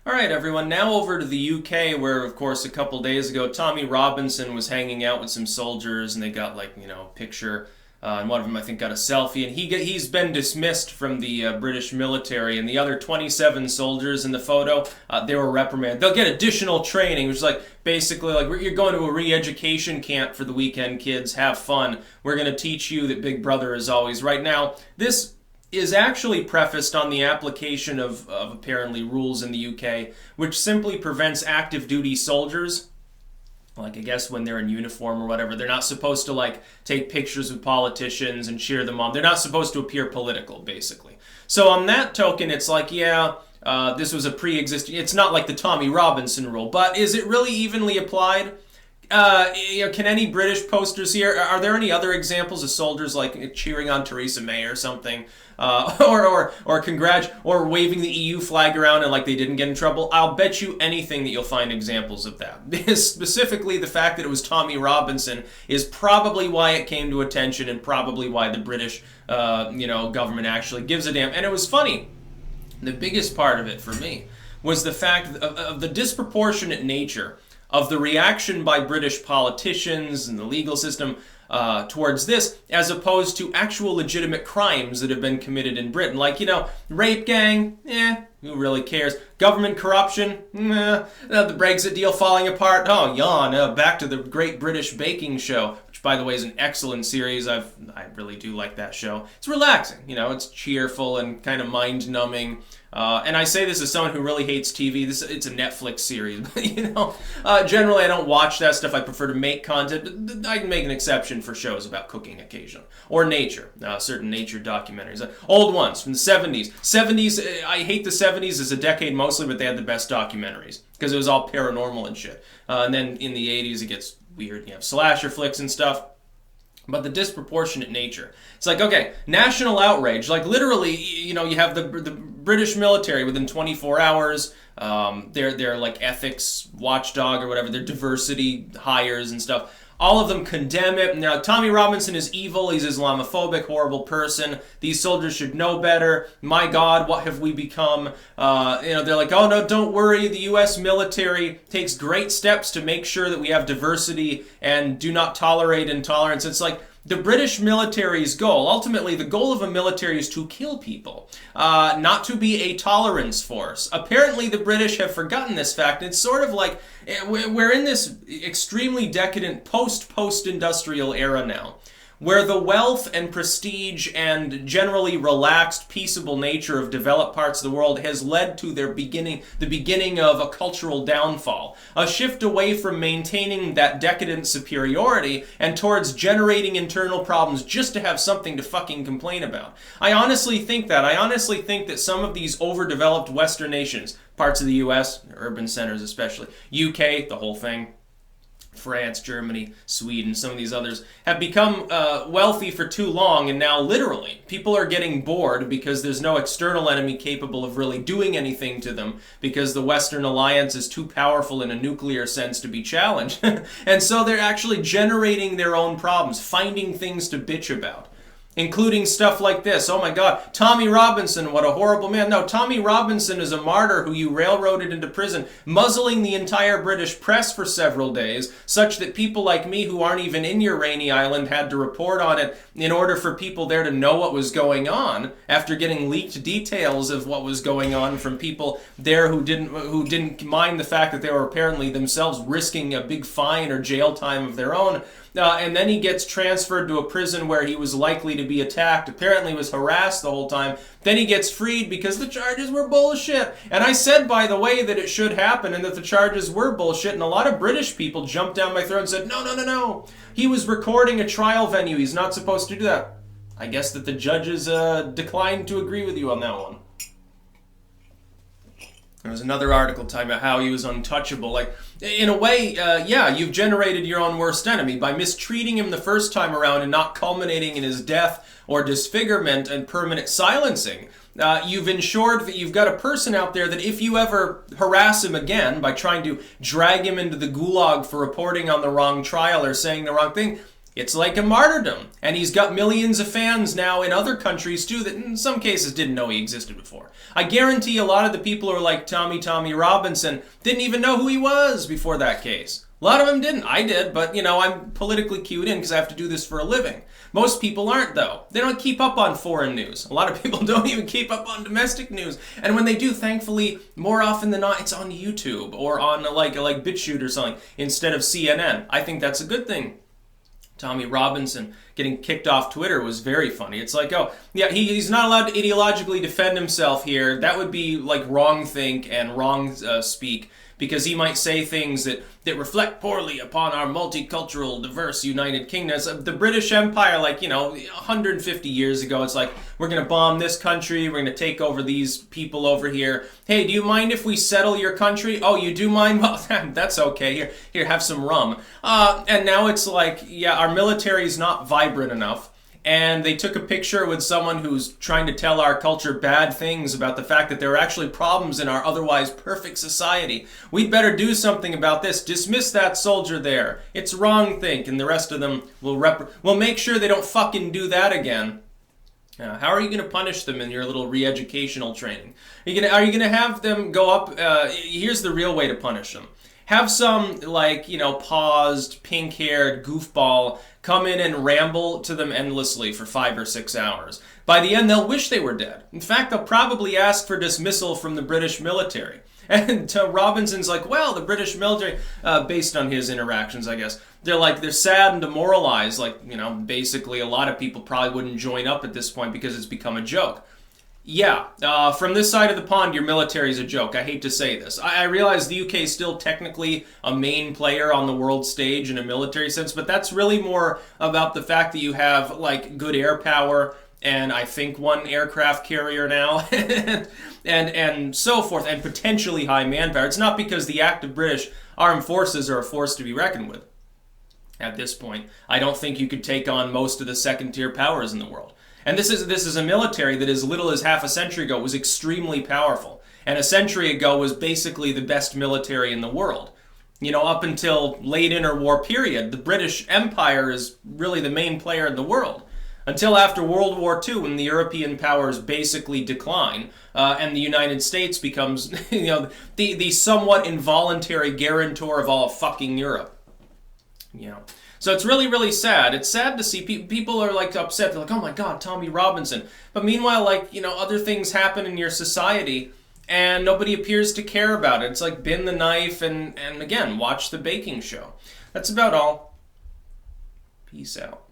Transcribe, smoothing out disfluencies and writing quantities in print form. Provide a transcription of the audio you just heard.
All right, everyone, now over to the UK, where, of course, a couple days ago, Tommy Robinson was hanging out with some soldiers, and they got, like, a picture, and one of them, I think, got a selfie, and he's been dismissed from the British military, and the other 27 soldiers in the photo, they were reprimanded. They'll get additional training, which is, like, basically, like, you're going to a re-education camp for the weekend, kids, have fun. We're going to teach you that Big Brother is always right. Now, this is actually prefaced on the application of apparently rules in the UK, which simply prevents active duty soldiers, like I guess when they're in uniform or whatever, they're not supposed to like take pictures with politicians and cheer them on. They're not supposed to appear political, basically. So on that token, it's like, yeah, this was a pre-existing, it's not like the Tommy Robinson rule, but is it really evenly applied? Can any British posters here? Are there any other examples of soldiers like cheering on Theresa May or something, or waving the EU flag around and like they didn't get in trouble? I'll bet you anything that you'll find examples of that. Specifically, the fact that it was Tommy Robinson is probably why it came to attention and probably why the British, government actually gives a damn. And it was funny. The biggest part of it for me was the fact of the disproportionate nature of the reaction by British politicians and the legal system towards this, as opposed to actual legitimate crimes that have been committed in Britain. Like, rape gang, who really cares? Government corruption, the Brexit deal falling apart, oh, yawn, back to the Great British Baking Show, which, by the way, is an excellent series. I really do like that show. It's relaxing, it's cheerful and kind of mind-numbing. And I say this as someone who really hates TV. It's a Netflix series. But, generally I don't watch that stuff. I prefer to make content. I can make an exception for shows about cooking occasionally. Or nature. Certain nature documentaries. Old ones from the 70s. 70s, I hate the 70s as a decade mostly, but they had the best documentaries. Because it was all paranormal and shit. And then in the 80s it gets weird. You have slasher flicks and stuff. But the disproportionate nature. It's like, okay, national outrage. Like, literally, you have the British military within 24 hours. They're like ethics watchdog or whatever. They're diversity hires and stuff. All of them condemn it. Now, Tommy Robinson is evil. He's Islamophobic, horrible person. These soldiers should know better. My God, what have we become? They're like, oh no, don't worry. The U.S. military takes great steps to make sure that we have diversity and do not tolerate intolerance. It's like, the British military's goal, ultimately the goal of a military is to kill people, not to be a tolerance force. Apparently the British have forgotten this fact. It's sort of like, we're in this extremely decadent post-industrial era now, where the wealth and prestige and generally relaxed, peaceable nature of developed parts of the world has led to the beginning of a cultural downfall. A shift away from maintaining that decadent superiority and towards generating internal problems just to have something to fucking complain about. I honestly think that some of these overdeveloped Western nations, parts of the US, urban centers especially, UK, the whole thing, France, Germany, Sweden, some of these others, have become wealthy for too long, and now literally people are getting bored because there's no external enemy capable of really doing anything to them because the Western alliance is too powerful in a nuclear sense to be challenged. And so they're actually generating their own problems, finding things to bitch about. Including stuff like this. Oh my God, Tommy Robinson, what a horrible man. No, Tommy Robinson is a martyr who you railroaded into prison, muzzling the entire British press for several days, such that people like me who aren't even in your rainy island had to report on it in order for people there to know what was going on, after getting leaked details of what was going on from people there who didn't mind the fact that they were apparently themselves risking a big fine or jail time of their own. And then he gets transferred to a prison where he was likely to be attacked, apparently was harassed the whole time. Then he gets freed because the charges were bullshit. And I said, by the way, that it should happen and that the charges were bullshit. And a lot of British people jumped down my throat and said, no. He was recording a trial venue. He's not supposed to do that. I guess that the judges declined to agree with you on that one. There was another article talking about how he was untouchable. Like, in a way, you've generated your own worst enemy by mistreating him the first time around and not culminating in his death or disfigurement and permanent silencing. You've ensured that you've got a person out there that if you ever harass him again by trying to drag him into the gulag for reporting on the wrong trial or saying the wrong thing, It's like a martyrdom. And he's got millions of fans now in other countries too that in some cases didn't know he existed before. I guarantee a lot of the people who are like Tommy Robinson didn't even know who he was before that case. A lot of them didn't. I did, but you know, I'm politically cued in because I have to do this for a living. Most people aren't though. They don't keep up on foreign news. A lot of people don't even keep up on domestic news. And when they do, thankfully, more often than not, it's on YouTube or on like BitChute or something instead of CNN. I think that's a good thing. Tommy Robinson getting kicked off Twitter was very funny. It's like, oh, yeah, he's not allowed to ideologically defend himself here. That would be like wrong think and wrong speak, because he might say things that reflect poorly upon our multicultural, diverse United Kingdom. The British Empire, like, you know, 150 years ago, it's like, we're going to bomb this country, we're going to take over these people over here. Hey, do you mind if we settle your country? Oh, you do mind? Well, that's okay. Here, have some rum. And now it's like, yeah, our military's not vibrant enough. And they took a picture with someone who's trying to tell our culture bad things about the fact that there are actually problems in our otherwise perfect society. We'd better do something about this. Dismiss that soldier there. It's wrong think, and the rest of them will make sure they don't fucking do that again. How are you going to punish them in your little re-educational training? Are you going to have them go up? Here's the real way to punish them. Have some, like, you know, paused, pink-haired goofball come in and ramble to them endlessly for 5 or 6 hours. By the end, they'll wish they were dead. In fact, they'll probably ask for dismissal from the British military. And Robinson's like, well, the British military, based on his interactions, I guess, they're sad and demoralized. Like, you know, basically a lot of people probably wouldn't join up at this point because it's become a joke. Yeah, from this side of the pond, your military is a joke. I hate to say this. I realize the UK is still technically a main player on the world stage in a military sense, but that's really more about the fact that you have, like, good air power and I think one aircraft carrier now, and so forth, and potentially high manpower. It's not because the active British armed forces are a force to be reckoned with. At this point, I don't think you could take on most of the second-tier powers in the world. And this is a military that as little as half a century ago was extremely powerful. And a century ago was basically the best military in the world. You know, up until late interwar period, the British Empire is really the main player in the world. Until after World War II, when the European powers basically decline, and the United States becomes, you know, the somewhat involuntary guarantor of all fucking Europe. You know. So it's really, really sad. It's sad to see people are like upset. They're like, oh my God, Tommy Robinson. But meanwhile, like, you know, other things happen in your society and nobody appears to care about it. It's like bend the knife and again, watch the baking show. That's about all. Peace out.